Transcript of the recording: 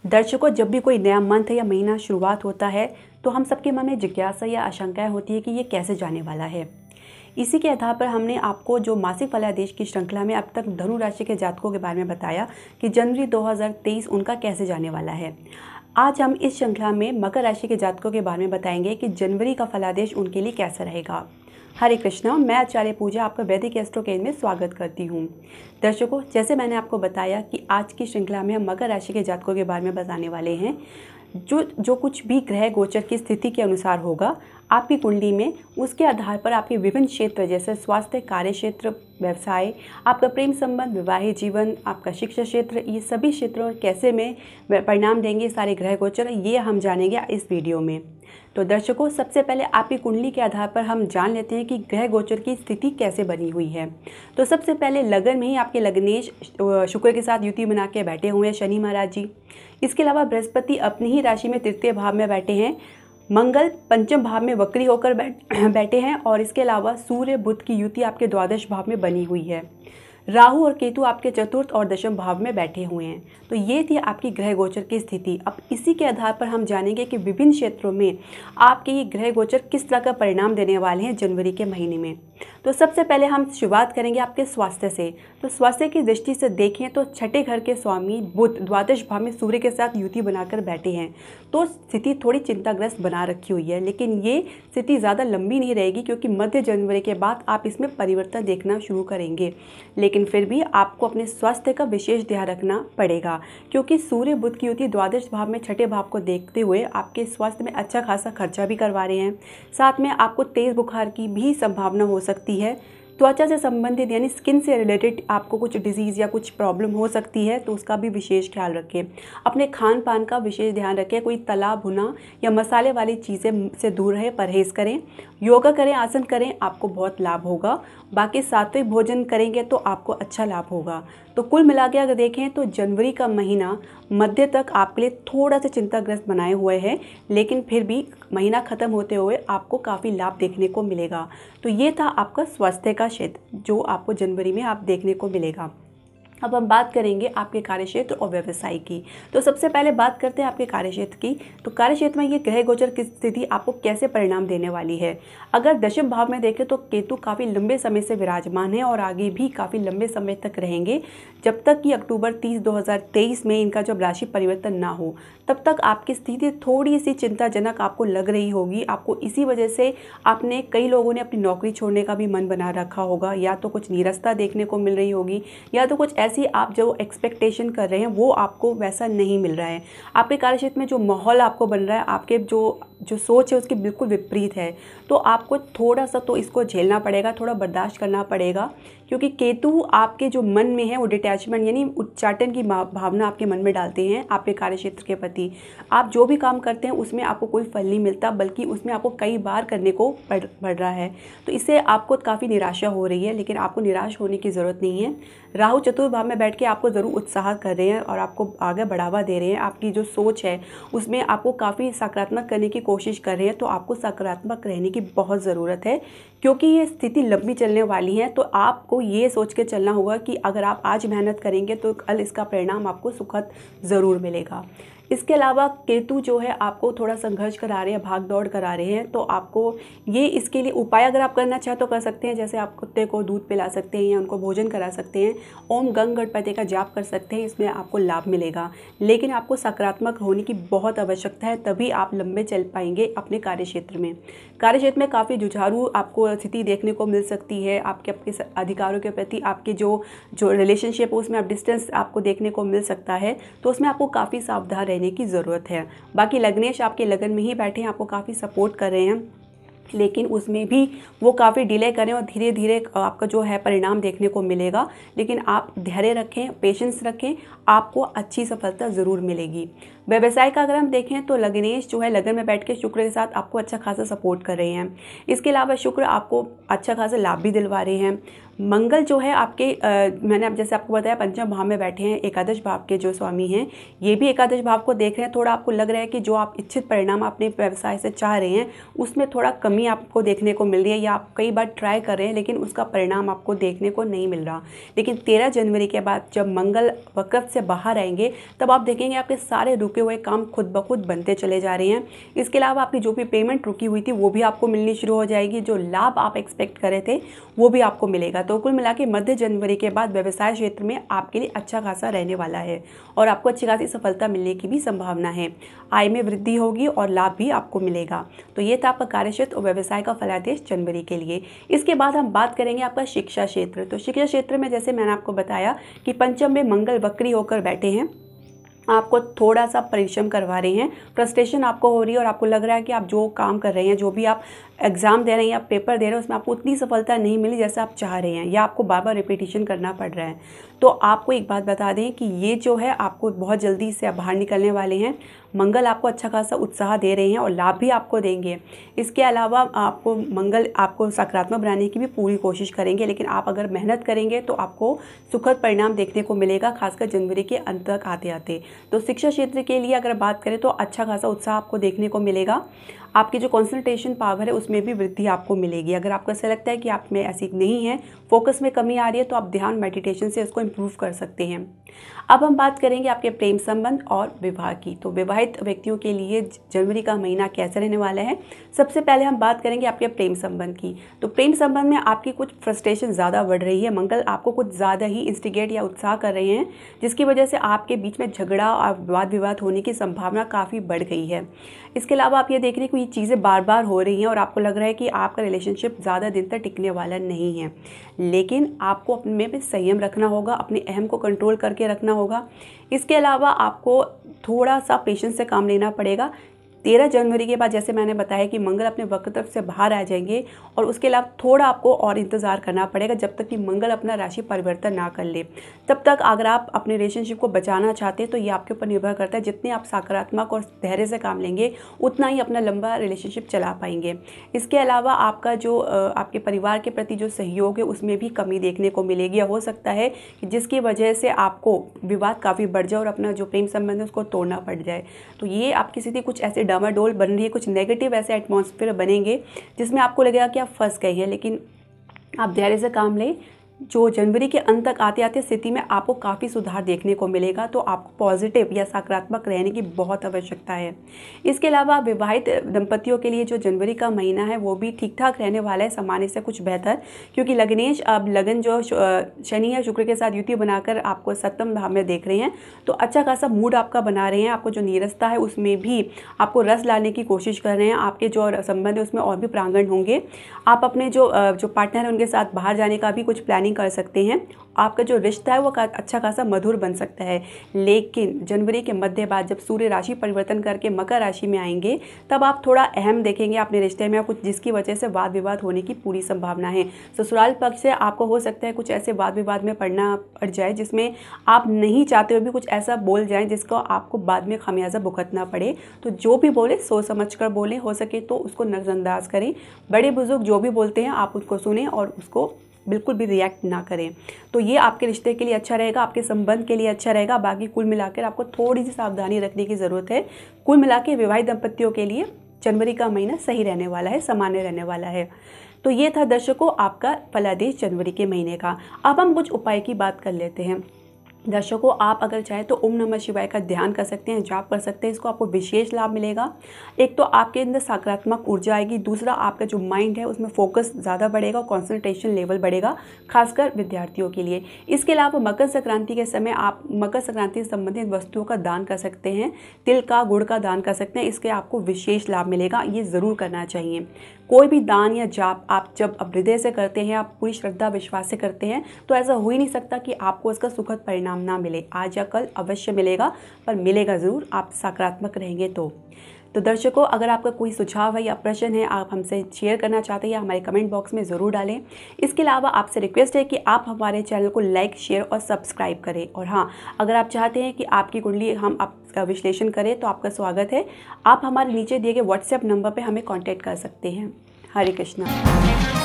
दर्शकों, जब भी कोई नया मंथ या महीना शुरुआत होता है तो हम सबके मन में जिज्ञासा या आशंकाएं होती है कि ये कैसे जाने वाला है। इसी के आधार पर हमने आपको जो मासिक फलादेश की श्रृंखला में अब तक धनु राशि के जातकों के बारे में बताया कि जनवरी 2023 उनका कैसे जाने वाला है। आज हम इस श्रृंखला में मकर राशि के जातकों के बारे में बताएंगे कि जनवरी का फलादेश उनके लिए कैसा रहेगा। हरे कृष्णा, मैं आचार्य पूजा आपका वैदिक एस्ट्रोकेज में स्वागत करती हूँ। दर्शकों, जैसे मैंने आपको बताया कि आज की श्रृंखला में हम मकर राशि के जातकों के बारे में बताने वाले हैं। जो कुछ भी ग्रह गोचर की स्थिति के अनुसार होगा आपकी कुंडली में, उसके आधार पर आपके विभिन्न क्षेत्र जैसे स्वास्थ्य, कार्य क्षेत्र, व्यवसाय, आपका प्रेम संबंध, विवाहित जीवन, आपका शिक्षा क्षेत्र, ये सभी क्षेत्रों कैसे में परिणाम देंगे सारे ग्रह गोचर, ये हम जानेंगे इस वीडियो में। तो दर्शकों, सबसे पहले आपकी कुंडली के आधार पर हम जान लेते हैं कि ग्रह गोचर की स्थिति कैसे बनी हुई है। तो सबसे पहले लगन में ही आपके लग्नेश शुक्र के साथ युति बना के बैठे हुए हैं शनि महाराज जी। इसके अलावा बृहस्पति अपनी ही राशि में तृतीय भाव में बैठे हैं। मंगल पंचम भाव में वक्री होकर बैठे हैं और इसके अलावा सूर्य बुध की युति आपके द्वादश भाव में बनी हुई है। राहु और केतु आपके चतुर्थ और दशम भाव में बैठे हुए हैं। तो ये थी आपकी ग्रह गोचर की स्थिति। अब इसी के आधार पर हम जानेंगे कि विभिन्न क्षेत्रों में आपके ये ग्रह गोचर किस तरह का परिणाम देने वाले हैं जनवरी के महीने में। तो सबसे पहले हम शुरुआत करेंगे आपके स्वास्थ्य से। तो स्वास्थ्य की दृष्टि से देखें तो छठे घर के स्वामी बुध द्वादश भाव में सूर्य के साथ युति बनाकर बैठे हैं। तो स्थिति थोड़ी चिंताग्रस्त बना रखी हुई है, लेकिन ये स्थिति ज़्यादा लंबी नहीं रहेगी क्योंकि मध्य जनवरी के बाद आप इसमें परिवर्तन देखना शुरू करेंगे। लेकिन फिर भी आपको अपने स्वास्थ्य का विशेष ध्यान रखना पड़ेगा क्योंकि सूर्य बुध की युति द्वादश भाव में छठे भाव को देखते हुए आपके स्वास्थ्य में अच्छा खासा खर्चा भी करवा रहे हैं। साथ में आपको तेज बुखार की भी संभावना हो सकती है। त्वचा से संबंधित यानी स्किन से रिलेटेड आपको कुछ डिजीज़ या कुछ प्रॉब्लम हो सकती है, तो उसका भी विशेष ख्याल रखें। अपने खान पान का विशेष ध्यान रखें। कोई तला भुना या मसाले वाली चीज़ें से दूर रहे, परहेज़ करें। योगा करें, आसन करें, आपको बहुत लाभ होगा। बाकी सात्विक भोजन करेंगे तो आपको अच्छा लाभ होगा। तो कुल मिला के अगर देखें तो जनवरी का महीना मध्य तक आपके लिए थोड़ा सा चिंताग्रस्त बनाए हुए है, लेकिन फिर भी महीना ख़त्म होते हुए आपको काफ़ी लाभ देखने को मिलेगा। तो ये था आपका स्वास्थ्य का क्षेत्र जो आपको जनवरी में आप देखने को मिलेगा। अब हम बात करेंगे आपके कार्यक्षेत्र और व्यवसाय की। तो सबसे पहले बात करते हैं आपके कार्यक्षेत्र की। तो कार्यक्षेत्र में ये ग्रह गोचर की स्थिति आपको कैसे परिणाम देने वाली है। अगर दशम भाव में देखें तो केतु काफ़ी लंबे समय से विराजमान है और आगे भी काफ़ी लंबे समय तक रहेंगे, जब तक कि अक्टूबर 30, 2023 में इनका जब राशि परिवर्तन ना हो तब तक आपकी स्थिति थोड़ी सी चिंताजनक आपको लग रही होगी। आपको इसी वजह से आपने कई लोगों ने अपनी नौकरी छोड़ने का भी मन बना रखा होगा, या तो कुछ नीरसता देखने को मिल रही होगी, या तो कुछ ऐसी आप जो एक्सपेक्टेशन कर रहे हैं वो आपको वैसा नहीं मिल रहा है। आपके कार्यक्षेत्र में जो माहौल आपको बन रहा है, आपके जो सोच है उसके बिल्कुल विपरीत है। तो आपको थोड़ा सा तो इसको झेलना पड़ेगा, थोड़ा बर्दाश्त करना पड़ेगा क्योंकि केतु आपके जो मन में है वो डिटैचमेंट यानी उच्चाटन की भावना आपके मन में डालते हैं आपके कार्यक्षेत्र के प्रति। आप जो भी काम करते हैं उसमें आपको कोई फल नहीं मिलता, बल्कि उसमें आपको कई बार करने को पड़ रहा है। तो इससे आपको काफ़ी निराशा हो रही है, लेकिन आपको निराश होने की ज़रूरत नहीं है। राहु चतुर्थ भाव में बैठ के आपको ज़रूर उत्साह कर रहे हैं और आपको आगे बढ़ावा दे रहे हैं। आपकी जो सोच है उसमें आपको काफ़ी सकारात्मक करने की कोशिश कर रहे हैं। तो आपको सकारात्मक रहने की बहुत ज़रूरत है क्योंकि ये स्थिति लंबी चलने वाली है। तो आपको ये सोच के चलना होगा कि अगर आप आज मेहनत करेंगे तो कल इसका परिणाम आपको सुखद ज़रूर मिलेगा। इसके अलावा केतु जो है आपको थोड़ा संघर्ष करा रहे हैं, भाग दौड़ करा रहे हैं। तो आपको ये इसके लिए उपाय अगर आप करना चाहें तो कर सकते हैं। जैसे आप कुत्ते को दूध पिला सकते हैं या उनको भोजन करा सकते हैं। ओम गंग गणपति का जाप कर सकते हैं, इसमें आपको लाभ मिलेगा। लेकिन आपको सकारात्मक होने की बहुत आवश्यकता है, तभी आप लंबे चल पाएंगे अपने कार्यक्षेत्र में। कार्यक्षेत्र में काफ़ी जुझारू आपको स्थिति देखने को मिल सकती है। आपके अधिकारों के प्रति आपके जो रिलेशनशिप है उसमें आप डिस्टेंस आपको देखने को मिल सकता है। तो उसमें आपको काफ़ी सावधान रहने की ज़रूरत है। बाकी लग्नेश आपके लगन में ही बैठे हैं, आपको काफ़ी सपोर्ट कर रहे हैं, लेकिन उसमें भी वो काफ़ी डिले करें और धीरे धीरे आपका जो है परिणाम देखने को मिलेगा। लेकिन आप धैर्य रखें, पेशेंस रखें, आपको अच्छी सफलता ज़रूर मिलेगी। व्यवसाय का अगर हम देखें तो लग्नेश जो है लगन में बैठ के शुक्र के साथ आपको अच्छा खासा सपोर्ट कर रहे हैं। इसके अलावा शुक्र आपको अच्छा खासा लाभ भी दिलवा रहे हैं। मंगल जो है आपके मैंने अब जैसे आपको बताया पंचम भाव में बैठे हैं, एकादश भाव के जो स्वामी हैं ये भी एकादश भाव को देख रहे हैं। थोड़ा आपको लग रहा है कि जो आप इच्छित परिणाम अपने व्यवसाय से चाह रहे हैं उसमें थोड़ा कमी आपको देखने को मिल रही है, या आप कई बार ट्राई कर रहे हैं लेकिन उसका परिणाम आपको देखने को नहीं मिल रहा। लेकिन 13 जनवरी के बाद जब मंगल वक्र से बाहर आएंगे तब आप देखेंगे आपके सारे रुके हुए काम खुद ब खुद बनते चले जा रहे हैं। इसके अलावा आपकी जो भी पेमेंट रुकी हुई थी वो भी आपको मिलनी शुरू हो जाएगी, जो लाभ आप एक्सपेक्ट कर रहे थे वो भी आपको मिलेगा। तो कुल मिला के मध्य जनवरी के बाद व्यवसाय क्षेत्र में आपके लिए अच्छा खासा रहने वाला है और आपको अच्छी खासी सफलता मिलने की भी संभावना है। आय में वृद्धि होगी और लाभ भी आपको मिलेगा। तो ये था आपका कार्यक्षेत्र और व्यवसाय का फलादेश जनवरी के लिए। इसके बाद हम बात करेंगे आपका शिक्षा क्षेत्र। तो शिक्षा क्षेत्र में जैसे मैंने आपको बताया कि पंचम में मंगल वक्री होकर बैठे हैं, आपको थोड़ा सा परिश्रम करवा रहे हैं, फ्रस्ट्रेशन आपको हो रही है और आपको लग रहा है कि आप जो काम कर रहे हैं, जो भी आप एग्ज़ाम दे रहे हैं या पेपर दे रहे हैं उसमें आपको उतनी सफलता नहीं मिली जैसे आप चाह रहे हैं, या आपको बार बार रिपीटिशन करना पड़ रहा है। तो आपको एक बात बता दें कि ये जो है आपको बहुत जल्दी से बाहर निकलने वाले हैं। मंगल आपको अच्छा खासा उत्साह दे रहे हैं और लाभ भी आपको देंगे। इसके अलावा आपको मंगल आपको सकारात्मक बनाने की भी पूरी कोशिश करेंगे, लेकिन आप अगर मेहनत करेंगे तो आपको सुखद परिणाम देखने को मिलेगा, खासकर जनवरी के अंत तक आते आते। तो शिक्षा क्षेत्र के लिए अगर बात करें तो अच्छा खासा उत्साह आपको देखने को मिलेगा। आपकी जो कंसंट्रेशन पावर है उसमें भी वृद्धि आपको मिलेगी। अगर आपको ऐसा लगता है कि आप में ऐसी नहीं है, फोकस में कमी आ रही है, तो आप ध्यान मेडिटेशन से इसको इम्प्रूव कर सकते हैं। अब हम बात करेंगे आपके प्रेम संबंध और विवाह की। तो विवाहित व्यक्तियों के लिए जनवरी का महीना कैसे रहने वाला है। सबसे पहले हम बात करेंगे आपके प्रेम संबंध की। तो प्रेम संबंध में आपकी कुछ फ्रस्ट्रेशन ज़्यादा बढ़ रही है। मंगल आपको कुछ ज़्यादा ही इंस्टिगेट या उत्साह कर रहे हैं, जिसकी वजह से आपके बीच में झगड़ा और वाद विवाद होने की संभावना काफ़ी बढ़ गई है। इसके अलावा आप ये देख रहे हैं कि ये चीज़ें बार बार हो रही हैं और आपको लग रहा है कि आपका रिलेशनशिप ज़्यादा दिन तक टिकने वाला नहीं है। लेकिन आपको अपने में संयम रखना होगा, अपने अहम को कंट्रोल करके रखना होगा। इसके अलावा आपको थोड़ा सा पेशेंस से काम लेना पड़ेगा। 13 जनवरी के बाद जैसे मैंने बताया कि मंगल अपने वक्र तरफ से बाहर आ जाएंगे और उसके अलावा थोड़ा आपको और इंतज़ार करना पड़ेगा जब तक कि मंगल अपना राशि परिवर्तन ना कर ले। तब तक अगर आप अपने रिलेशनशिप को बचाना चाहते हैं तो ये आपके ऊपर निर्भर करता है। जितने आप सकारात्मक और धैर्य से काम लेंगे उतना ही अपना लंबा रिलेशनशिप चला पाएंगे। इसके अलावा आपका जो आपके परिवार के प्रति जो सहयोग है उसमें भी कमी देखने को मिलेगी, या हो सकता है कि जिसकी वजह से आपको विवाद काफ़ी बढ़ जाए और अपना जो प्रेम संबंध है उसको तोड़ना पड़ जाए। तो ये आपकी स्थिति कुछ ऐसे डामाडोल बन रही है, कुछ नेगेटिव ऐसे एटमॉस्फेयर बनेंगे जिसमें आपको लगेगा कि आप फंस गए हैं। लेकिन आप धैर्य से काम लें। जो जनवरी के अंत तक आते आते स्थिति में आपको काफ़ी सुधार देखने को मिलेगा। तो आपको पॉजिटिव या सकारात्मक रहने की बहुत आवश्यकता है। इसके अलावा विवाहित दंपतियों के लिए जो जनवरी का महीना है वो भी ठीक ठाक रहने वाला है, सामान्य से कुछ बेहतर, क्योंकि लग्नेश अब लगन जो शनि या शुक्र के साथ युति बनाकर आपको सप्तम भाव में देख रहे हैं। तो अच्छा खासा मूड आपका बना रहे हैं। आपको जो नीरसता है उसमें भी आपको रस लाने की कोशिश कर रहे हैं। आपके जो संबंध है उसमें और भी प्रांगण होंगे। आप अपने जो पार्टनर है उनके साथ बाहर जाने का भी कुछ प्लानिंग कर सकते हैं। आपका जो रिश्ता है वो अच्छा खासा मधुर बन सकता है। लेकिन जनवरी के मध्य बाद जब सूर्य राशि परिवर्तन करके मकर राशि में आएंगे तब आप थोड़ा अहम देखेंगे अपने रिश्ते में, कुछ जिसकी वजह से वाद विवाद होने की पूरी संभावना है। ससुराल पक्ष से आपको हो सकता है कुछ ऐसे वाद विवाद में पड़ जाए जिसमें आप नहीं चाहते हुए भी कुछ ऐसा बोल जाए जिसको आपको बाद में खामियाजा भुगतना पड़े। तो जो भी बोले सोच समझ कर बोलें, हो सके तो उसको नज़रअंदाज करें। बड़े बुजुर्ग जो भी बोलते हैं आप उसको सुनें और उसको बिल्कुल भी रिएक्ट ना करें। तो ये आपके रिश्ते के लिए अच्छा रहेगा, आपके संबंध के लिए अच्छा रहेगा। बाकी कुल मिलाकर आपको थोड़ी सी सावधानी रखने की ज़रूरत है। कुल मिलाकर विवाहित दंपतियों के लिए जनवरी का महीना सही रहने वाला है, सामान्य रहने वाला है। तो ये था दर्शकों आपका फलादेश जनवरी के महीने का। अब हम कुछ उपाय की बात कर लेते हैं। दर्शकों आप अगर चाहें तो ओम नमः शिवाय का ध्यान कर सकते हैं, जाप कर सकते हैं। इसको आपको विशेष लाभ मिलेगा। एक तो आपके अंदर सकारात्मक ऊर्जा आएगी, दूसरा आपका जो माइंड है उसमें फोकस ज़्यादा बढ़ेगा, कंसंट्रेशन लेवल बढ़ेगा, खासकर विद्यार्थियों के लिए। इसके अलावा मकर संक्रांति के समय आप मकर संक्रांति से संबंधित वस्तुओं का दान कर सकते हैं। तिल का, गुड़ का दान कर सकते हैं। इसके आपको विशेष लाभ मिलेगा, ये ज़रूर करना चाहिए। कोई भी दान या जाप आप जब हृदय से करते हैं, आप पूरी श्रद्धा विश्वास से करते हैं, तो ऐसा हो ही नहीं सकता कि आपको इसका सुखद परिणाम ना मिले। आज या कल अवश्य मिलेगा, पर मिलेगा ज़रूर, आप सकारात्मक रहेंगे तो दर्शकों अगर आपका कोई सुझाव है या प्रश्न है आप हमसे शेयर करना चाहते हैं या हमारे कमेंट बॉक्स में ज़रूर डालें। इसके अलावा आपसे रिक्वेस्ट है कि आप हमारे चैनल को लाइक, शेयर और सब्सक्राइब करें। और हाँ, अगर आप चाहते हैं कि आपकी कुंडली हम आपका विश्लेषण करें तो आपका स्वागत है। आप हमारे नीचे दिए गए व्हाट्सएप नंबर पर हमें कॉन्टैक्ट कर सकते हैं। हरे कृष्णा।